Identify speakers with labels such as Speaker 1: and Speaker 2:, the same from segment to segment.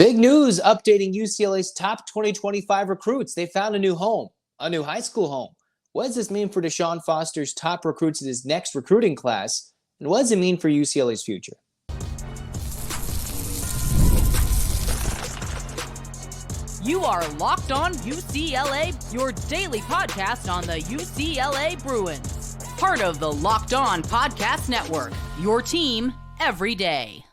Speaker 1: Big news updating UCLA's top 2025 recruits. They found a new home, a new high school home. What does this mean for DeShaun Foster's top recruits in his next recruiting class? And what does it mean for UCLA's future?
Speaker 2: You are Locked On UCLA, your daily podcast on the UCLA Bruins. Part of the Locked On Podcast Network, your team every day.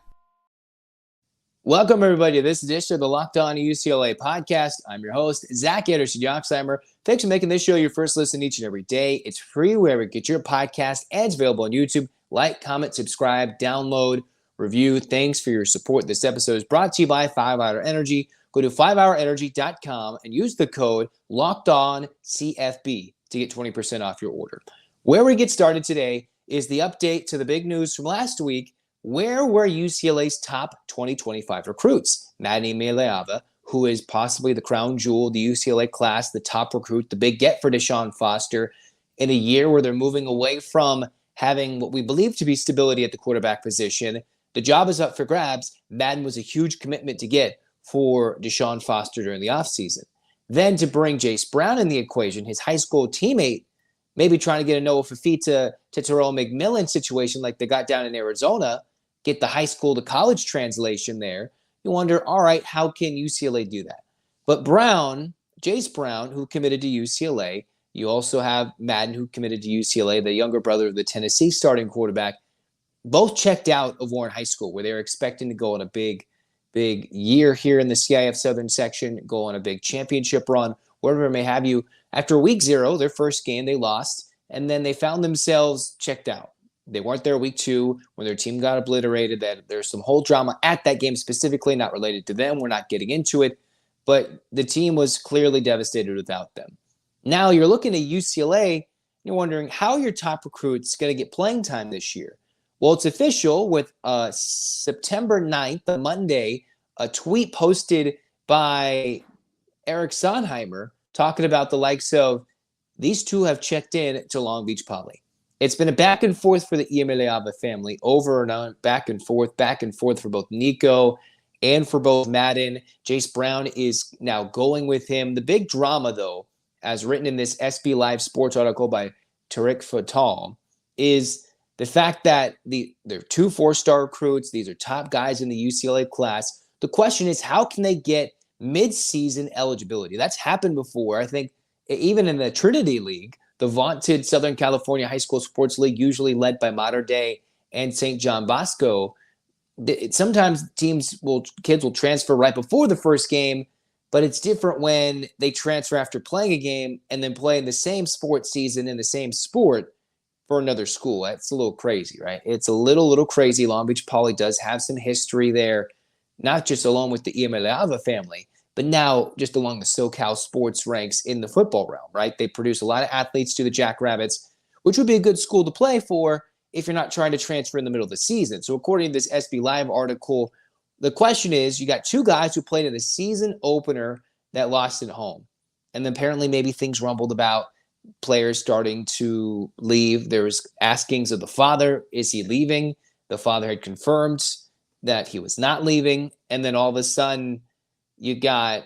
Speaker 1: Welcome, everybody, to this edition of the Locked On UCLA podcast. I'm your host, Zach Anderson-Yoxheimer. Thanks for making this show your first listen each and every day. It's free wherever you get your podcast, and it's available on YouTube. Like, comment, subscribe, download, review. Thanks for your support. This episode is brought to you by 5 Hour Energy. Go to 5hourenergy.com and use the code LOCKEDONCFB to get 20% off your order. Where we get started today is the update to the big news from last week. Where were UCLA's top 2025 recruits? MADDEN IAMALEAVA, who is possibly the crown jewel of the UCLA class, the top recruit, the big get for DeShaun Foster, in a year where they're moving away from having what we believe to be stability at the quarterback position. The job is up for grabs. MADDEN was a huge commitment to get for DeShaun Foster during the offseason. Then to bring Jace Brown in the equation, his high school teammate, maybe trying to get a Noah Fafita to Terrell McMillan situation like they got down in Arizona, get the high school to college translation there. You wonder, all right, how can UCLA do that? But Brown, Jace Brown, who committed to UCLA, you also have MADDEN, who committed to UCLA, the younger brother of the Tennessee starting quarterback, both checked out of Warren High School, where they were expecting to go on a big year here in the CIF Southern section, go on a big championship run, wherever it may have you. After week 0, their first game, they lost, and then they found themselves checked out. They weren't there week 2 when their team got obliterated. That there's some whole drama at that game specifically, not related to them. We're not getting into it, but the team was clearly devastated without them. Now you're looking at UCLA, you're wondering how your top recruit's going to get playing time this year. Well, it's official with September 9th, a Monday, a tweet posted by Eric Sonheimer talking about the likes of these two have checked in to Long Beach Poly. It's been a back and forth for the IAMALEAVA family, over and on, back and forth for both Nico and for both MADDEN. Jace Brown is now going with him. The big drama, though, as written in this SB Live Sports article by Tariq Fatal, is the fact that they're 2 4-star recruits. These are top guys in the UCLA class. The question is, how can they get mid-season eligibility? That's happened before. I think even in the Trinity League, the vaunted Southern California High School Sports League, usually led by Mater Dei and St. John Bosco, sometimes kids will transfer right before the first game, but it's different when they transfer after playing a game and then play in the same sports season in the same sport for another school. That's a little crazy, right? It's a little crazy. Long Beach Poly does have some history there, not just along with the IAMALEAVA family, but now just along the SoCal sports ranks in the football realm, right? They produce a lot of athletes to the Jackrabbits, which would be a good school to play for if you're not trying to transfer in the middle of the season. So according to this SB Live article, the question is, you got 2 guys who played in the season opener that lost at home. And then apparently maybe things rumbled about players starting to leave. There was askings of the father, is he leaving? The father had confirmed that he was not leaving. And then all of a sudden, you got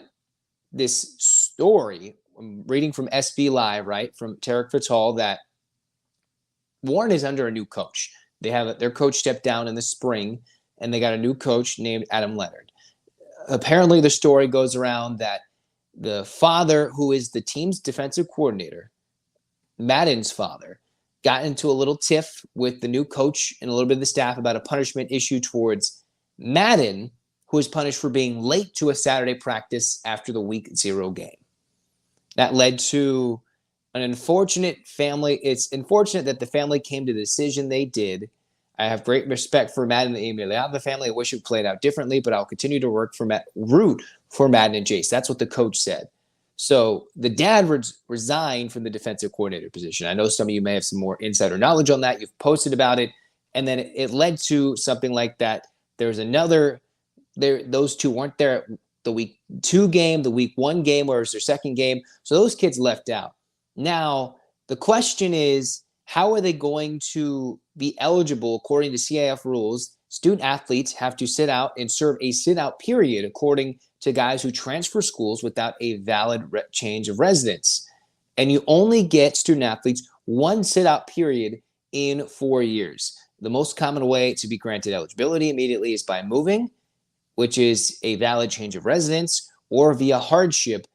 Speaker 1: this story, I'm reading from SB Live, right, from Tariq Fatal, that Warren is under a new coach. Their coach stepped down in the spring, and they got a new coach named Adam Leonard. Apparently, the story goes around that the father, who is the team's defensive coordinator, MADDEN's father, got into a little tiff with the new coach and a little bit of the staff about a punishment issue towards MADDEN, who was punished for being late to a Saturday practice after the week 0 game. That led to an unfortunate family. It's unfortunate that the family came to the decision they did. I have great respect for MADDEN and the IAMALEAVA family. I wish it played out differently, but I'll continue to root for MADDEN and Jace. That's what the coach said. So the dad resigned from the defensive coordinator position. I know some of you may have some more insider knowledge on that. You've posted about it. And then it led to something like that. There's another, those 2 weren't there at the week 2 game, the week 1 game, where it was their second game. So those kids left out. Now, the question is, how are they going to be eligible according to CIF rules, student athletes have to sit out and serve a sit-out period according to guys who transfer schools without a valid change of residence. And you only get student athletes one sit-out period in 4 years. The most common way to be granted eligibility immediately is by moving, which is a valid change of residence, or via hardship.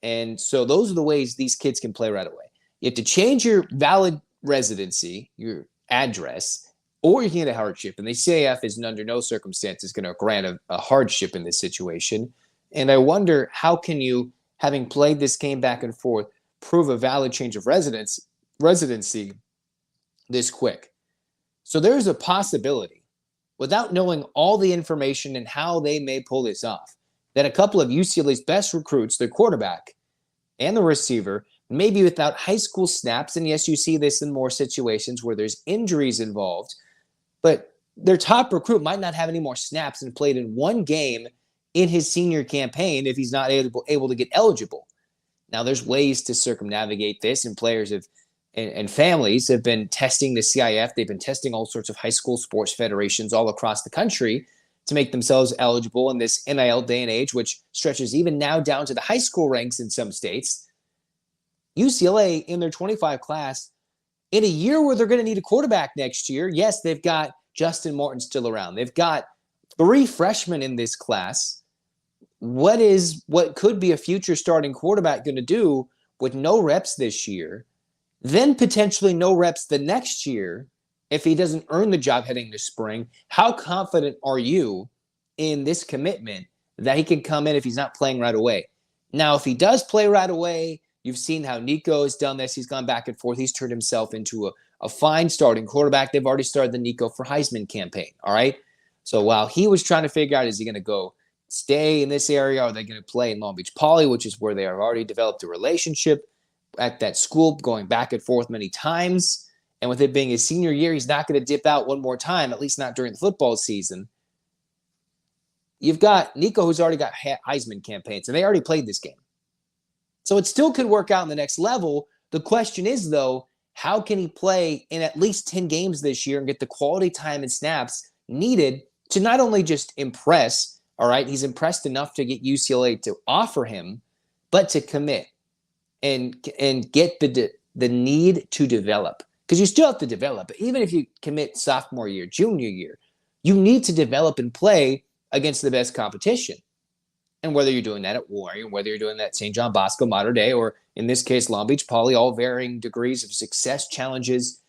Speaker 1: And so those are the ways these kids can play right away. You have to change your valid residency, your address, or you can get a hardship. And the CIF is under no circumstances going to grant a hardship in this situation. And I wonder, how can you, having played this game back and forth, prove a valid change of residency this quick? So there's a possibility, without knowing all the information and how they may pull this off, that a couple of UCLA's best recruits, their quarterback and the receiver, maybe without high school snaps. And yes, you see this in more situations where there's injuries involved, but their top recruit might not have any more snaps and played in one game in his senior campaign if he's not able to get eligible. Now, there's ways to circumnavigate this, and players have and families have been testing the CIF. They've been testing all sorts of high school sports federations all across the country to make themselves eligible in this NIL day and age, which stretches even now down to the high school ranks in some states. UCLA, in their 25 class, in a year where they're going to need a quarterback next year, yes, they've got Justin Martin still around. They've got 3 freshmen in this class. What could be a future starting quarterback going to do with no reps this year, then potentially no reps the next year if he doesn't earn the job heading this spring? How confident are you in this commitment that he can come in if he's not playing right away? Now, if he does play right away, you've seen how Nico has done this. He's gone back and forth. He's turned himself into a fine starting quarterback. They've already started the Nico for Heisman campaign, all right? So while he was trying to figure out, is he going to go stay in this area? Or are they going to play in Long Beach Poly, which is where they have already developed a relationship at that school, going back and forth many times? And with it being his senior year, he's not going to dip out one more time, at least not during the football season. You've got Nico, who's already got Heisman campaigns, and they already played this game. So it still could work out in the next level. The question is, though, how can he play in at least 10 games this year and get the quality time and snaps needed to not only just impress, all right, he's impressed enough to get UCLA to offer him, but to commit and get the need to develop. Because you still have to develop. Even if you commit sophomore year, junior year, you need to develop and play against the best competition. And whether you're doing that at Warrior, whether you're doing that at St. John Bosco, Mater Dei, or in this case, Long Beach Poly, all varying degrees of success challenges,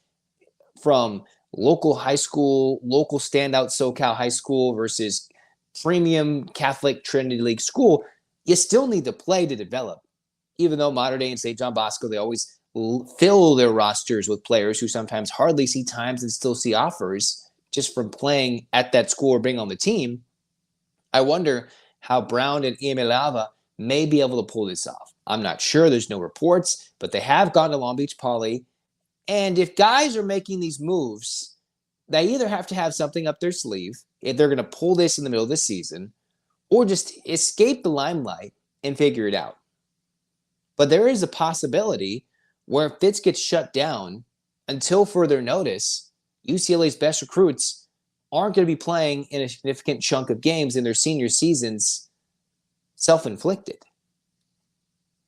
Speaker 1: from local high school, local standout SoCal high school versus premium Catholic Trinity League school, you still need to play to develop. Even though Mater Dei and St. John Bosco, they always fill their rosters with players who sometimes hardly see times and still see offers just from playing at that school or being on the team. I wonder how Brown and IAMALEAVA may be able to pull this off. I'm not sure. There's no reports, but they have gone to Long Beach Poly. And if guys are making these moves, they either have to have something up their sleeve if they're going to pull this in the middle of the season, or just escape the limelight and figure it out. But there is a possibility where if Fitz gets shut down until further notice, UCLA's best recruits aren't going to be playing in a significant chunk of games in their senior seasons, self-inflicted.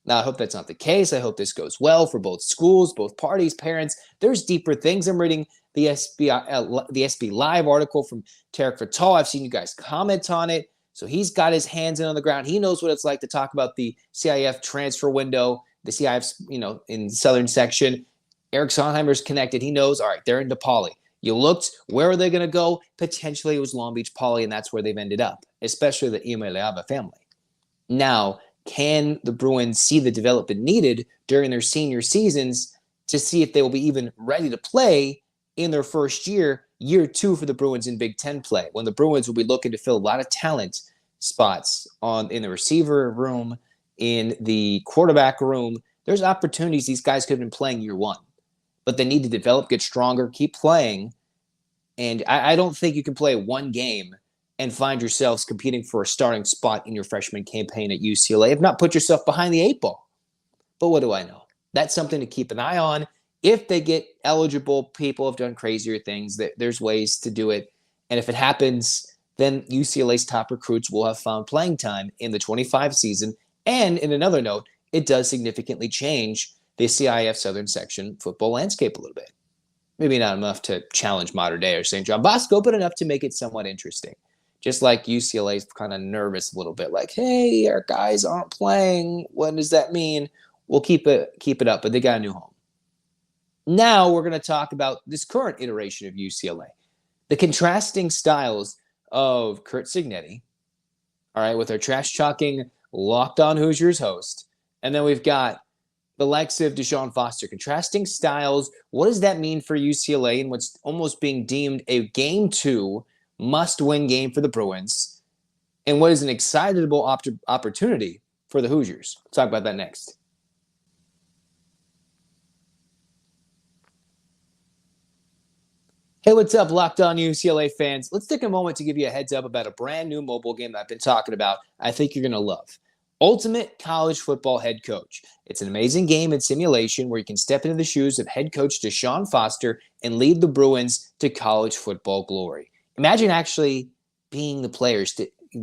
Speaker 1: Now, I hope that's not the case. I hope this goes well for both schools, both parties, parents. There's deeper things. I'm reading the SB Live article from Tarek Fatal. I've seen you guys comment on it. So he's got his hands in on the ground. He knows what it's like to talk about the CIF transfer window, the CIF's, in the southern section. Eric Sonheimer's connected. He knows, all right, they're into Poly. You looked, where are they going to go? Potentially it was Long Beach Poly, and that's where they've ended up, especially the IAMALEAVA family. Now, can the Bruins see the development needed during their senior seasons to see if they will be even ready to play in their first year, year 2 for the Bruins in Big Ten play, when the Bruins will be looking to fill a lot of talent spots in the receiver room, in the quarterback room? There's opportunities these guys could have been playing year 1, but they need to develop, get stronger, keep playing. And I don't think you can play one game and find yourselves competing for a starting spot in your freshman campaign at UCLA, if not put yourself behind the 8 ball. But what do I know? That's something to keep an eye on. If they get eligible, people have done crazier things. There's ways to do it. And if it happens, then UCLA's top recruits will have found playing time in the 25 season. And in another note, it does significantly change the CIF Southern Section football landscape a little bit. Maybe not enough to challenge Mater Dei or St. John Bosco, but enough to make it somewhat interesting. Just like UCLA's kind of nervous a little bit, like, hey, our guys aren't playing. What does that mean? We'll keep it up, but they got a new home. Now we're going to talk about this current iteration of UCLA. The contrasting styles of Curt Cignetti, all right, with our trash-talking Locked On Hoosiers host. And then we've got the likes of DeShaun Foster. Contrasting styles. What does that mean for UCLA and what's almost being deemed a Game 2 must-win game for the Bruins? And what is an excitable opportunity for the Hoosiers? We'll talk about that next. Hey, what's up, Locked On UCLA fans? Let's take a moment to give you a heads up about a brand new mobile game that I've been talking about. I think you're going to love. Ultimate College Football Head Coach. It's an amazing game and simulation where you can step into the shoes of head coach DeShaun Foster and lead the Bruins to college football glory. Imagine actually being the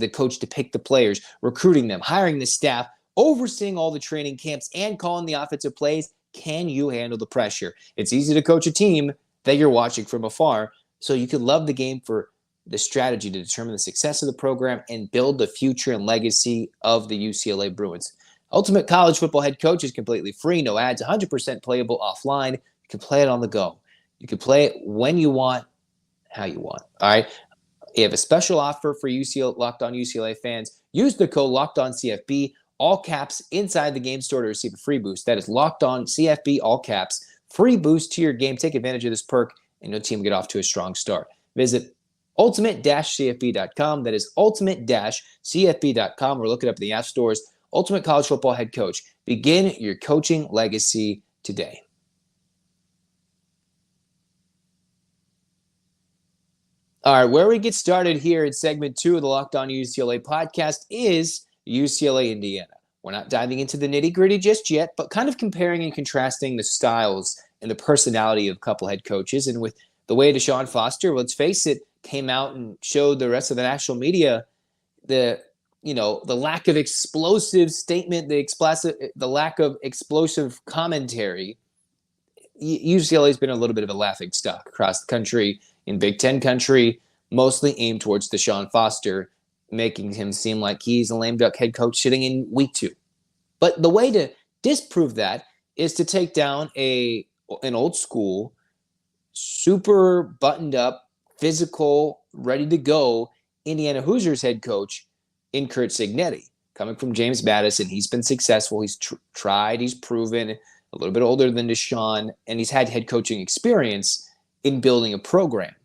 Speaker 1: coach to pick the players, recruiting them, hiring the staff, overseeing all the training camps, and calling the offensive plays. Can you handle the pressure? It's easy to coach a team that you're watching from afar, so you could love the game for the strategy to determine the success of the program and build the future and legacy of the UCLA Bruins. Ultimate College Football Head Coach is completely free, no ads, 100% playable offline. You can play it on the go. You can play it when you want, how you want. All right. You have a special offer for UCLA Locked On UCLA fans. Use the code LOCKEDONCFB, all caps, inside the game store to receive a free boost. That is Locked On CFB, all caps. Free boost to your game. Take advantage of this perk, and your team will get off to a strong start. Visit ultimate-cfb.com. That is ultimate-cfb.com, or look it up in the app stores. Ultimate College Football Head Coach. Begin your coaching legacy today. All right, where we get started here in segment 2 of the Locked On UCLA podcast is UCLA, Indiana. We're not diving into the nitty-gritty just yet, but kind of comparing and contrasting the styles and the personality of a couple head coaches. And with the way DeShaun Foster, let's face it, came out and showed the rest of the national media the lack of explosive statement, the lack of explosive commentary. UCLA has been a little bit of a laughing stock across the country, in Big Ten country, mostly aimed towards DeShaun Foster, making him seem like he's a lame duck head coach sitting in week 2. But the way to disprove that is to take down an old school, super buttoned up, physical, ready to go Indiana Hoosiers head coach in Curt Cignetti. Coming from James Madison, he's been successful. He's tried, he's proven, a little bit older than DeShaun, and he's had head coaching experience in building a program.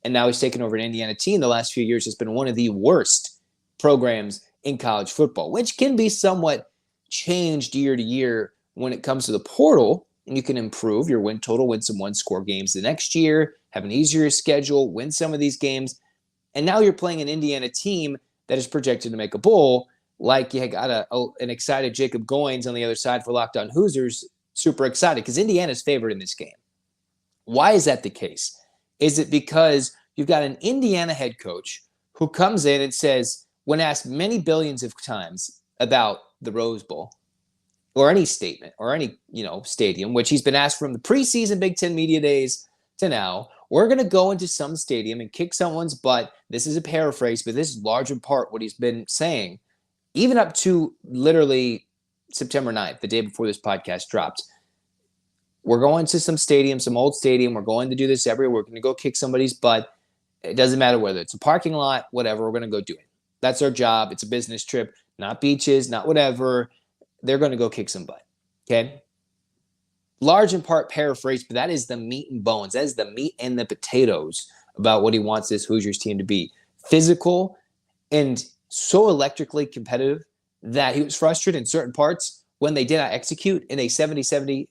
Speaker 1: And now he's taken over an Indiana team the last few years has been one of the worst programs in college football, which can be somewhat changed year to year when it comes to the portal. And you can improve your win total, win some one-score games the next year, have an easier schedule, win some of these games. And now you're playing an Indiana team that is projected to make a bowl, like you got an excited Jacob Goins on the other side for Locked On Hoosiers, super excited because Indiana's favored in this game. Why is that the case? Is it because you've got an Indiana head coach who comes in and says, when asked many billions of times about the Rose Bowl or any statement or any, stadium, which he's been asked from the preseason Big Ten media days to now, we're going to go into some stadium and kick someone's butt. This is a paraphrase, but this is large in part what he's been saying, even up to literally September 9th, the day before this podcast dropped. We're going to some stadium, some old stadium. We're going to do this everywhere. We're going to go kick somebody's butt. It doesn't matter whether it's a parking lot, whatever. We're going to go do it. That's our job. It's a business trip, not beaches, not whatever. They're going to go kick some butt. Okay? Large in part paraphrase, but that is the meat and bones. That is the meat and the potatoes about what he wants this Hoosiers team to be. Physical and so electrically competitive that he was frustrated in certain parts when they did not execute in a 77-3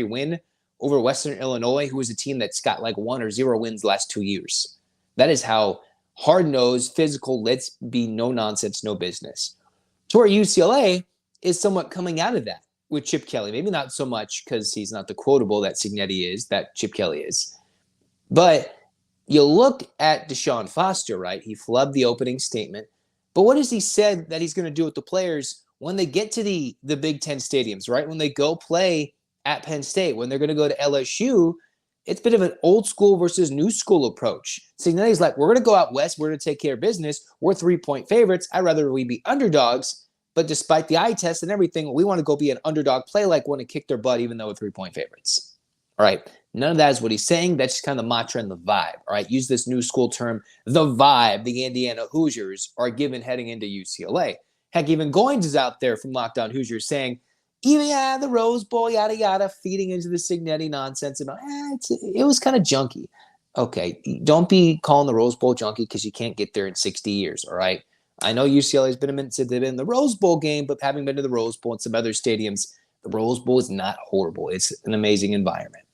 Speaker 1: win over Western Illinois, who was a team that's got like 1 or 0 wins the last 2 years. That is how hard-nosed, physical, let's be no nonsense, no business. To where UCLA is somewhat coming out of that with Chip Kelly. Maybe not so much because he's not the quotable that Cignetti is, that Chip Kelly is. But you look at DeShaun Foster, right? He flubbed the opening statement. But what has he said that he's going to do with the players when they get to the Big Ten stadiums, right? When they go play at Penn State, when they're going to go to LSU, it's a bit of an old school versus new school approach. Cignetti's like, we're going to go out west. We're going to take care of business. We're 3-point favorites. I'd rather we be underdogs. But despite the eye test and everything, we want to go be an underdog, play like want to kick their butt, even though we're 3-point favorites. All right. None of that is what he's saying. That's just kind of the mantra and the vibe. All right. Use this new school term, the vibe the Indiana Hoosiers are given heading into UCLA. Heck, even Goins is out there from Locked On Hoosiers saying, even the Rose Bowl, yada, yada, feeding into the Cignetti nonsense. About, it was kind of junky. Okay, don't be calling the Rose Bowl junky because you can't get there in 60 years, all right? I know UCLA has been in the Rose Bowl game, but having been to the Rose Bowl and some other stadiums, the Rose Bowl is not horrible. It's an amazing environment.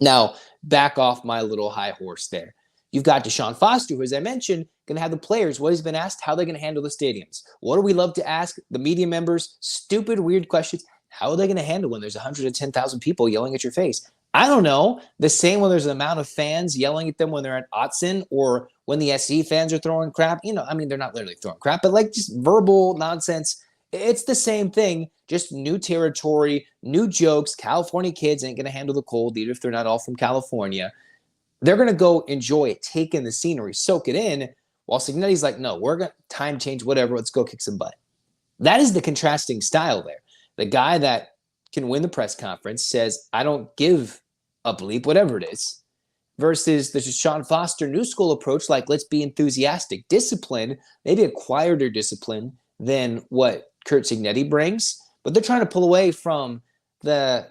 Speaker 1: Now, back off my little high horse there. You've got DeShaun Foster, who, as I mentioned, going to have the players, what he's been asked, how they're going to handle the stadiums. What do we love to ask the media members? Stupid, weird questions. How are they going to handle when there's 110,000 people yelling at your face? I don't know. The same when there's an amount of fans yelling at them when they're at Autzen or when the SC fans are throwing crap. You know, I mean, they're not literally throwing crap, but like just verbal nonsense. It's the same thing, just new territory, new jokes. California kids ain't going to handle the cold, even if they're not all from California. They're going to go enjoy it, take in the scenery, soak it in, while Cignetti's like, no, we're going to time change, whatever, let's go kick some butt. That is the contrasting style there. The guy that can win the press conference says, I don't give a bleep, whatever it is, versus the DeShaun Foster new school approach, like let's be enthusiastic. Discipline, maybe a quieter discipline than what Curt Cignetti brings, but they're trying to pull away from the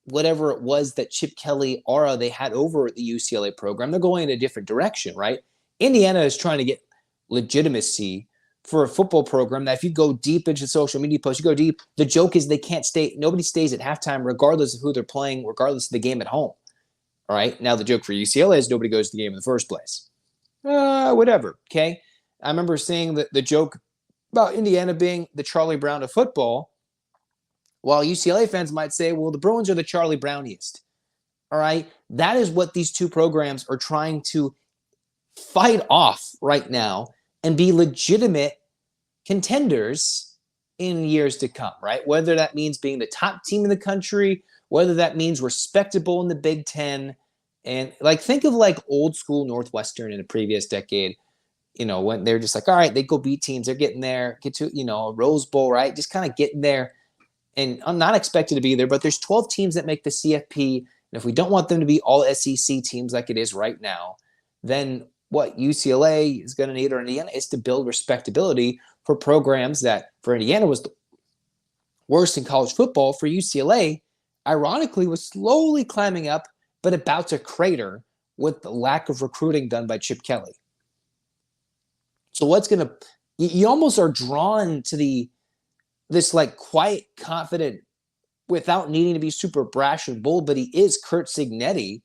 Speaker 1: whatever it was that Chip Kelly aura they had over the UCLA program. They're going in a different direction, right? Indiana is trying to get legitimacy for a football program that if you go deep into social media posts, you go deep, the joke is they can't stay, nobody stays at halftime regardless of who they're playing, regardless of the game at home. All right. Now the joke for UCLA is nobody goes to the game in the first place. Whatever. Okay. I remember seeing the joke about Indiana being the Charlie Brown of football, while UCLA fans might say, well, the Bruins are the Charlie Browniest. All right. That is what these two programs are trying to fight off right now and be legitimate contenders in years to come, right? Whether that means being the top team in the country, whether that means respectable in the Big Ten. And like, think of like old school Northwestern in the previous decade, you know, when they're just like, all right, they go beat teams. They're getting there, get to, you know, a Rose Bowl, right? Just kind of getting there. And I'm not expected to be there, but there's 12 teams that make the CFP. And if we don't want them to be all SEC teams like it is right now, then what UCLA is going to need, or Indiana, is to build respectability for programs that for Indiana was the worst in college football. For UCLA, ironically, was slowly climbing up, but about to crater with the lack of recruiting done by Chip Kelly. So what's going to, you almost are drawn to this like quiet, confident, without needing to be super brash and bold, but he is Curt Cignetti,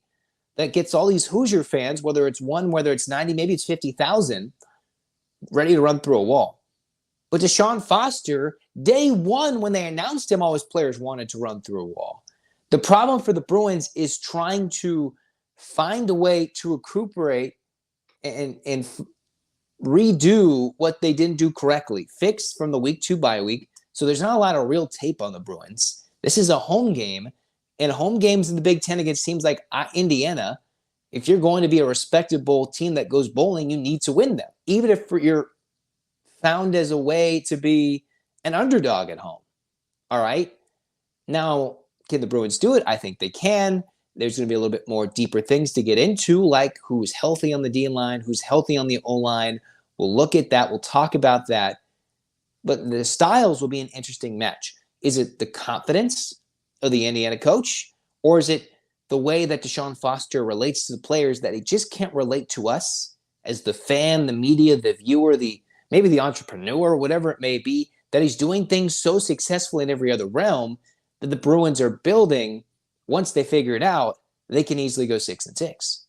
Speaker 1: that gets all these Hoosier fans, whether it's one, whether it's 90, maybe it's 50,000, ready to run through a wall. But DeShaun Foster, day one, when they announced him, all his players wanted to run through a wall. The problem for the Bruins is trying to find a way to recuperate and redo what they didn't do correctly. Fix from the week 2 bye week. So there's not a lot of real tape on the Bruins. This is a home game. And home games in the Big Ten against teams like Indiana, if you're going to be a respectable team that goes bowling, you need to win them, even if you're found as a way to be an underdog at home. All right. Now, can the Bruins do it? I think they can. There's going to be a little bit more deeper things to get into, like who's healthy on the D line, who's healthy on the O line. We'll look at that. We'll talk about that. But the styles will be an interesting match. Is it the confidence of the Indiana coach, or is it the way that DeShaun Foster relates to the players that he just can't relate to us as the fan, the media, the viewer, maybe the entrepreneur, whatever it may be, that he's doing things so successfully in every other realm that the Bruins are building. Once they figure it out, they can easily go 6-6.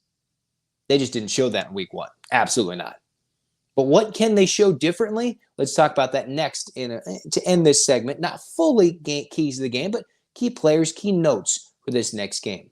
Speaker 1: They just didn't show that in week 1. Absolutely not. But what can they show differently? Let's talk about that next to end this segment. Not fully keys to the game, but key players, key notes for this next game.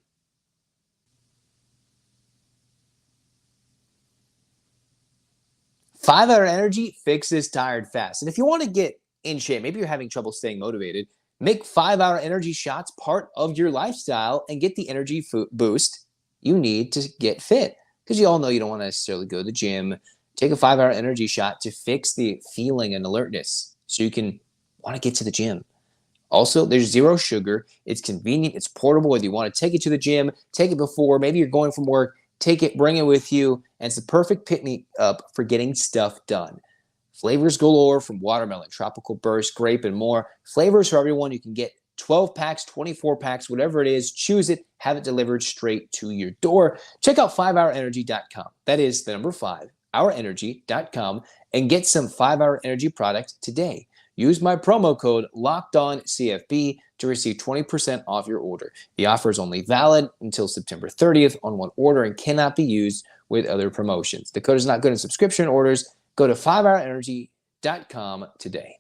Speaker 1: 5-Hour Energy fixes tired fast. And if you want to get in shape, maybe you're having trouble staying motivated, make 5-Hour Energy shots part of your lifestyle and get the energy boost you need to get fit. Because you all know you don't want to necessarily go to the gym. Take a 5-Hour Energy shot to fix the feeling and alertness so you can want to get to the gym. Also, there's zero sugar. It's convenient. It's portable. Whether you want to take it to the gym, take it before, maybe you're going from work, take it, bring it with you, and it's the perfect pick-me-up for getting stuff done. Flavors galore from watermelon, tropical burst, grape, and more. Flavors for everyone. You can get 12 packs, 24 packs, whatever it is. Choose it. Have it delivered straight to your door. Check out 5hourenergy.com. That is the number 5, hourenergy.com, and get some 5-Hour Energy product today. Use my promo code LOCKEDONCFB to receive 20% off your order. The offer is only valid until September 30th on one order and cannot be used with other promotions. The code is not good in subscription orders. Go to 5hourenergy.com today.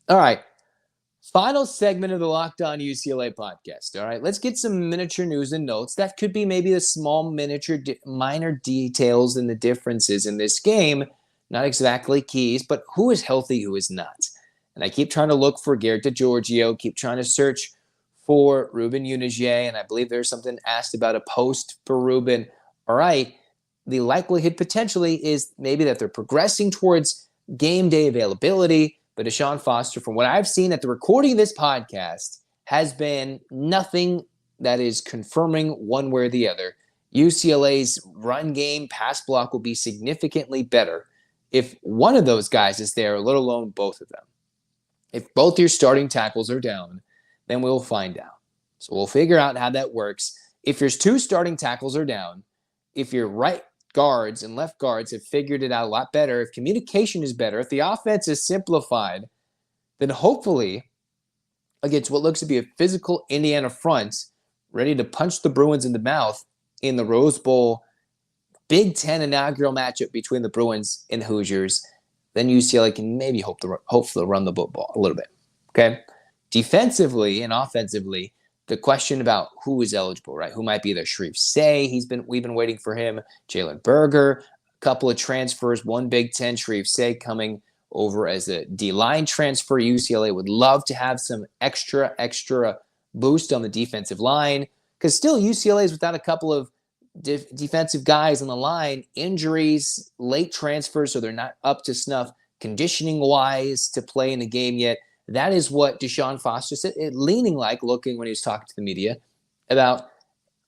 Speaker 1: All right. Final segment of the Locked On UCLA podcast. All right, let's get some miniature news and notes. That could be maybe the small miniature minor details and the differences in this game. Not exactly keys, but who is healthy, who is not. And I keep trying to look for Garrett DiGiorgio, keep trying to search for Ruben Unige, and I believe there's something asked about a post for Ruben. All right, the likelihood potentially is maybe that they're progressing towards game day availability. But DeShaun Foster, from what I've seen at the recording of this podcast, has been nothing that is confirming one way or the other. UCLA's run game, pass block will be significantly better if one of those guys is there, let alone both of them. If both your starting tackles are down, then we'll find out. So we'll figure out how that works. If your 2 starting tackles are down, if your right guards and left guards have figured it out a lot better, if communication is better, if the offense is simplified, then hopefully against what looks to be a physical Indiana front ready to punch the Bruins in the mouth in the Rose Bowl Big Ten inaugural matchup between the Bruins and Hoosiers, then UCLA can maybe hopefully run the football a little bit. Okay? Defensively and offensively, the question about who is eligible, right? Who might be there? Sharif Say, we've been waiting for him. Jalen Berger, a couple of transfers, one Big Ten. Sharif Say coming over as a D-line transfer. UCLA would love to have some extra boost on the defensive line because still UCLA is without a couple of defensive guys on the line. Injuries, late transfers, so they're not up to snuff conditioning-wise to play in the game yet. That is what DeShaun Foster said, looking when he was talking to the media about,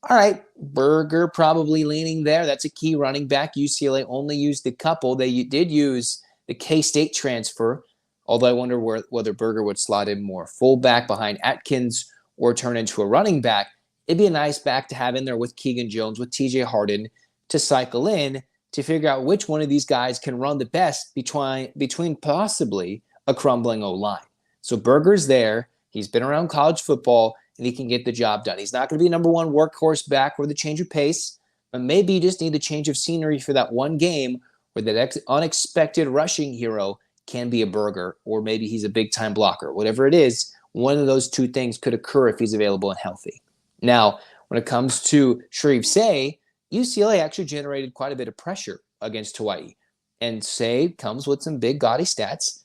Speaker 1: all right, Berger probably leaning there. That's a key running back. UCLA only used a couple. They did use the K-State transfer, although I wonder whether Berger would slot in more fullback behind Atkins or turn into a running back. It'd be a nice back to have in there with Keegan Jones, with TJ Harden to cycle in to figure out which one of these guys can run the best between possibly a crumbling O-line. So Berger's there. He's been around college football, and he can get the job done. He's not going to be number 1 workhorse back with a change of pace, but maybe you just need the change of scenery for that one game where that unexpected rushing hero can be a Berger, or maybe he's a big-time blocker. Whatever it is, one of those 2 things could occur if he's available and healthy. Now, when it comes to Sharif Say, UCLA actually generated quite a bit of pressure against Hawaii. And Say comes with some big, gaudy stats.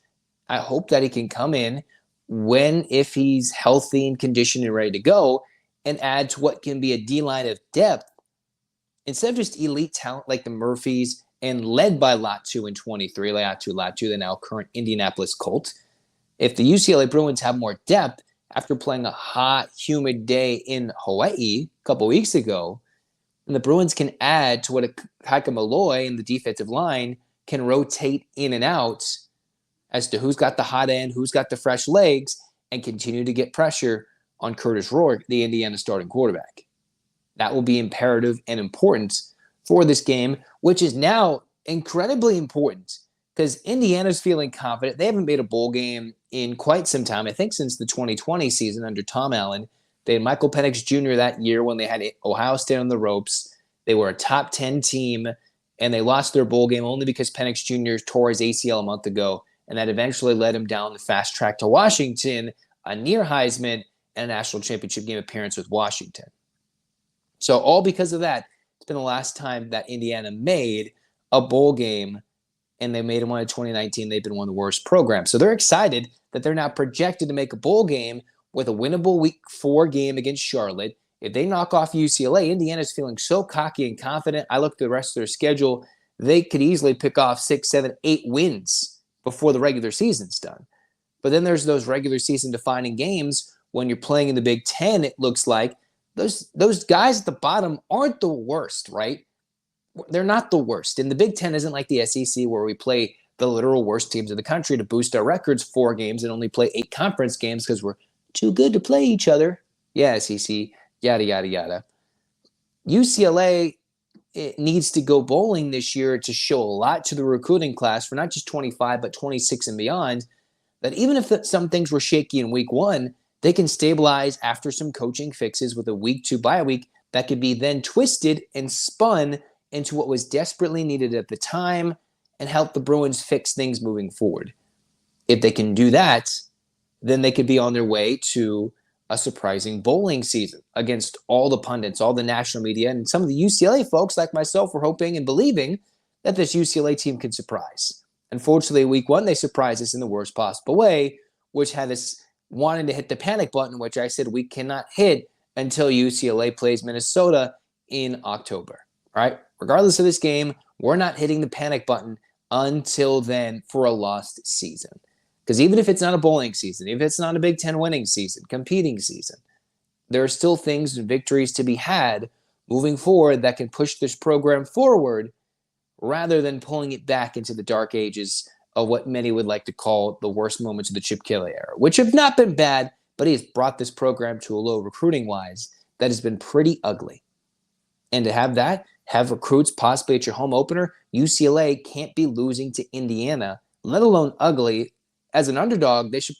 Speaker 1: I hope that he can come in if he's healthy and conditioned and ready to go, and add to what can be a D-line of depth instead of just elite talent like the Murphys and led by Latu in 23, Latu, the now current Indianapolis Colt. If the UCLA Bruins have more depth after playing a hot, humid day in Hawaii a couple weeks ago, then the Bruins can add to what Malloy and the defensive line can rotate in and out as to who's got the hot end, who's got the fresh legs, and continue to get pressure on Curtis Rourke, the Indiana starting quarterback. That will be imperative and important for this game, which is now incredibly important because Indiana's feeling confident. They haven't made a bowl game in quite some time, I think since the 2020 season under Tom Allen. They had Michael Penix Jr. that year when they had Ohio State on the ropes. They were a top 10 team, and they lost their bowl game only because Penix Jr. tore his ACL a month ago, and that eventually led him down the fast track to Washington, a near Heisman, and a national championship game appearance with Washington. So all because of that, it's been the last time that Indiana made a bowl game, and they made one in 2019. They've been one of the worst programs. So they're excited that they're now projected to make a bowl game with a winnable Week 4 game against Charlotte. If they knock off UCLA, Indiana's feeling so cocky and confident. I look at the rest of their schedule. They could easily pick off 6, 7, 8 wins before the regular season's done. But then there's those regular season defining games when you're playing in the Big Ten. It looks like those guys at the bottom aren't the worst, right? They're not the worst. And the Big Ten isn't like the SEC where we play the literal worst teams in the country to boost our records 4 games and only play 8 conference games because we're too good to play each other. Yeah, SEC, yada, yada, yada. UCLA, it needs to go bowling this year to show a lot to the recruiting class for not just 25, but 26 and beyond, that even if some things were shaky in week 1, they can stabilize after some coaching fixes with a week 2 bye week that could be then twisted and spun into what was desperately needed at the time and help the Bruins fix things moving forward. If they can do that, then they could be on their way to a surprising bowling season against all the pundits, all the national media, and some of the UCLA folks like myself were hoping and believing that this UCLA team could surprise. Unfortunately, week 1, they surprised us in the worst possible way, which had us wanting to hit the panic button, which I said we cannot hit until UCLA plays Minnesota in October. All right? Regardless of this game, we're not hitting the panic button until then for a lost season. Because even if it's not a bowling season, if it's not a Big Ten winning season, competing season, there are still things and victories to be had moving forward that can push this program forward rather than pulling it back into the dark ages of what many would like to call the worst moments of the Chip Kelly era, which have not been bad, but he has brought this program to a low recruiting-wise that has been pretty ugly. And to have recruits possibly at your home opener, UCLA can't be losing to Indiana, let alone ugly. As an underdog, they should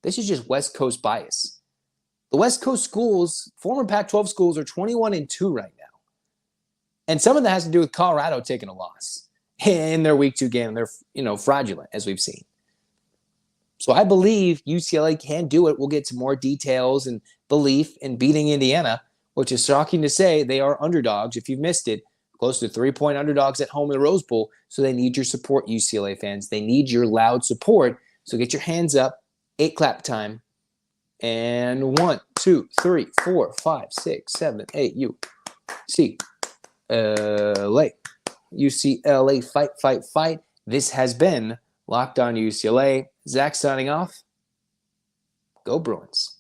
Speaker 1: just West Coast bias. The West Coast schools, former Pac-12 schools, are 21-2 right now. And some of that has to do with Colorado taking a loss in their week 2 game. They're, fraudulent, as we've seen. So I believe UCLA can do it. We'll get to more details and belief in beating Indiana, which is shocking to say. They are underdogs. If you've missed it, close to 3-point underdogs at home in the Rose Bowl. So they need your support, UCLA fans. They need your loud support. So get your hands up. 8 clap time. And 1, 2, 3, 4, 5, 6, 7, 8. UCLA. UCLA, fight, fight, fight. This has been Locked On UCLA. Zach signing off. Go Bruins.